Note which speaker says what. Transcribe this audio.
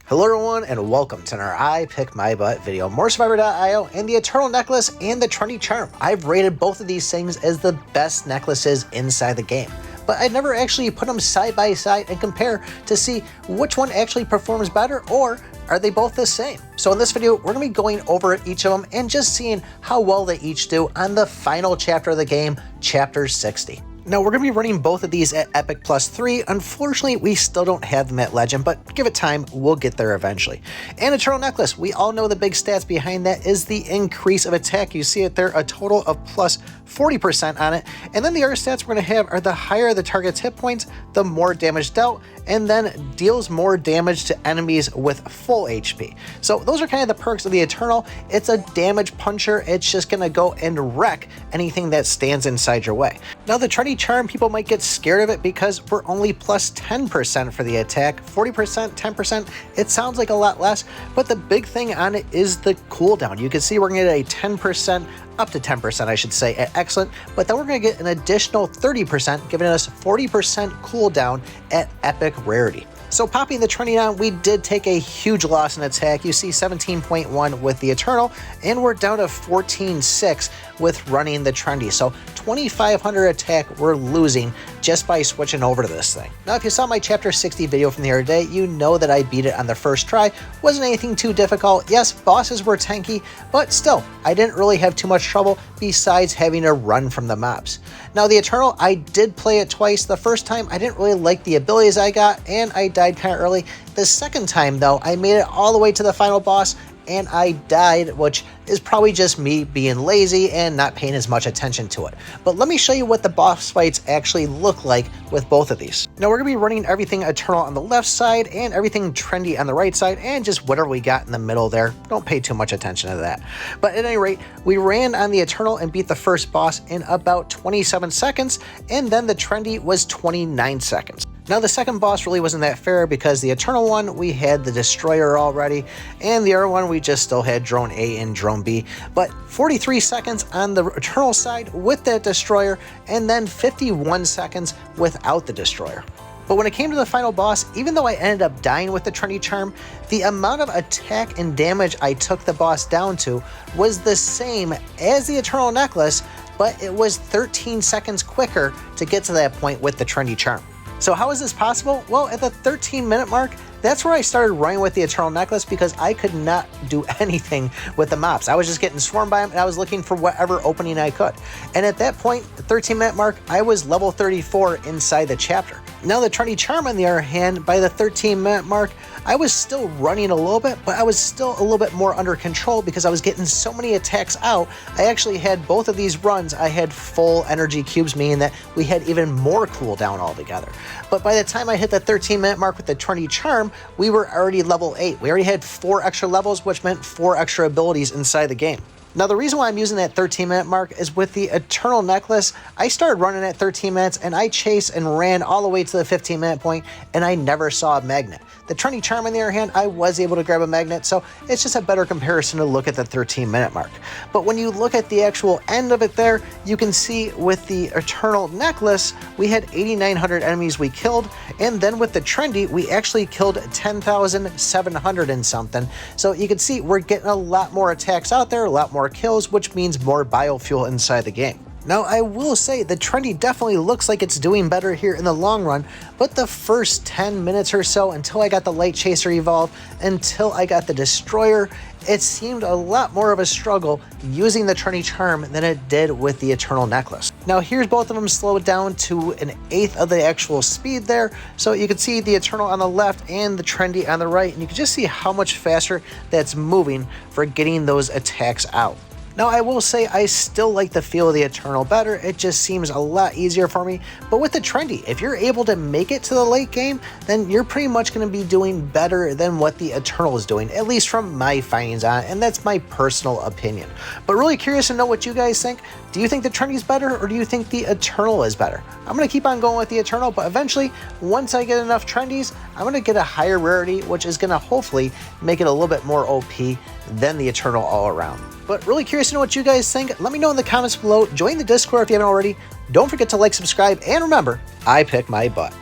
Speaker 1: Hello everyone and welcome to our I Pick My Butt video. More Survivor.io and the Eternal Necklace and the Trendy Charm. I've rated both of these things as the best necklaces inside the game, but I never actually put them side by side and compare to see which one actually performs better, or are they both the same? So in this video, we're gonna be going over each of them and just seeing how well they each do on the final chapter of the game, chapter 60. Now, we're going to be running both of these at Epic Plus 3. Unfortunately, we still don't have them at Legend, but give it time, we'll get there eventually. And Eternal Necklace, we all know the big stats behind that is the increase of attack. You see it there, a total of plus 40% on it. And then the other stats we're going to have are the higher the target's hit points, the more damage dealt, and then deals more damage to enemies with full HP. So those are kind of the perks of the Eternal. It's a damage puncher. It's just going to go and wreck anything that stands inside your way. Now, the Trendy Charm, people might get scared of it because we're only plus 10% for the attack, 40%, 10%. It sounds like a lot less, but the big thing on it is the cooldown. You can see we're going to get a 10%, up to 10%, I should say, at Excellent, but then we're going to get an additional 30%, giving us 40% cooldown at Epic Rarity. So popping the Trendy on, we did take a huge loss in attack. You see 17.1 with the Eternal, and we're down to 14.6 with running the Trendy. So 2,500 attack we're losing just by switching over to this thing. Now, if you saw my chapter 60 video from the other day, you know that I beat it on the first try. Wasn't anything too difficult. Yes, bosses were tanky, but still, I didn't really have too much trouble besides having to run from the mobs. Now, the Eternal, I did play it twice. The first time, I didn't really like the abilities I got, and I died kind of early. The second time, though, I made it all the way to the final boss, and I died, which is probably just me being lazy and not paying as much attention to it. But let me show you what the boss fights actually look like with both of these. Now, we're going to be running everything Eternal on the left side and everything Trendy on the right side, and just whatever we got in the middle there. Don't pay too much attention to that. But at any rate, we ran on the Eternal and beat the first boss in about 27 seconds, and then the Trendy was 29 seconds. Now, the second boss really wasn't that fair because the Eternal one, we had the Destroyer already, and the other one, we just still had Drone A and Drone B. But 43 seconds on the Eternal side with that Destroyer, and then 51 seconds without the Destroyer. But when it came to the final boss, even though I ended up dying with the Trendy Charm, the amount of attack and damage I took the boss down to was the same as the Eternal Necklace, but it was 13 seconds quicker to get to that point with the Trendy Charm. So how is this possible? Well, at the 13-minute mark, that's where I started running with the Eternal Necklace because I could not do anything with the mobs. I was just getting swarmed by them, and I was looking for whatever opening I could. And at that point, the 13-minute mark, I was level 34 inside the chapter. Now, the Trendy Charm, on the other hand, by the 13-minute mark, I was still running a little bit, but I was still a little bit more under control because I was getting so many attacks out. I actually had both of these runs, I had full energy cubes, meaning that we had even more cooldown altogether. But by the time I hit the 13-minute mark with the Trendy Charm, we were already level 8. We already had 4 extra levels, which meant 4 extra abilities inside the game. Now, the reason why I'm using that 13-minute mark is with the Eternal Necklace, I started running at 13 minutes, and I chased and ran all the way to the 15-minute point, and I never saw a magnet. The Trendy Charm, on the other hand, I was able to grab a magnet, so it's just a better comparison to look at the 13-minute mark. But when you look at the actual end of it there, you can see with the Eternal Necklace, we had 8,900 enemies we killed, and then with the Trendy, we actually killed 10,700 and something. So you can see we're getting a lot more attacks out there, a lot more kills, which means more biofuel inside the game. Now, I will say the Trendy definitely looks like it's doing better here in the long run, but the first 10 minutes or so until I got the Light Chaser evolved, until I got the Destroyer, it seemed a lot more of a struggle using the Trendy Charm than it did with the Eternal Necklace. Now, here's both of them slowed down to 1/8 of the actual speed there, so you can see the Eternal on the left and the Trendy on the right, and you can just see how much faster that's moving for getting those attacks out. Now, I will say I still like the feel of the Eternal better. It just seems a lot easier for me. But with the Trendy, if you're able to make it to the late game, then you're pretty much going to be doing better than what the Eternal is doing, at least from my findings on it, and that's my personal opinion. But really curious to know what you guys think. Do you think the Trendy is better, or do you think the Eternal is better? I'm going to keep on going with the Eternal, but eventually, once I get enough Trendies, I'm going to get a higher rarity, which is going to hopefully make it a little bit more OP than the Eternal all around. But really curious to know what you guys think. Let me know in the comments below. Join the Discord if you haven't already. Don't forget to like, subscribe, and remember, I pick my butt.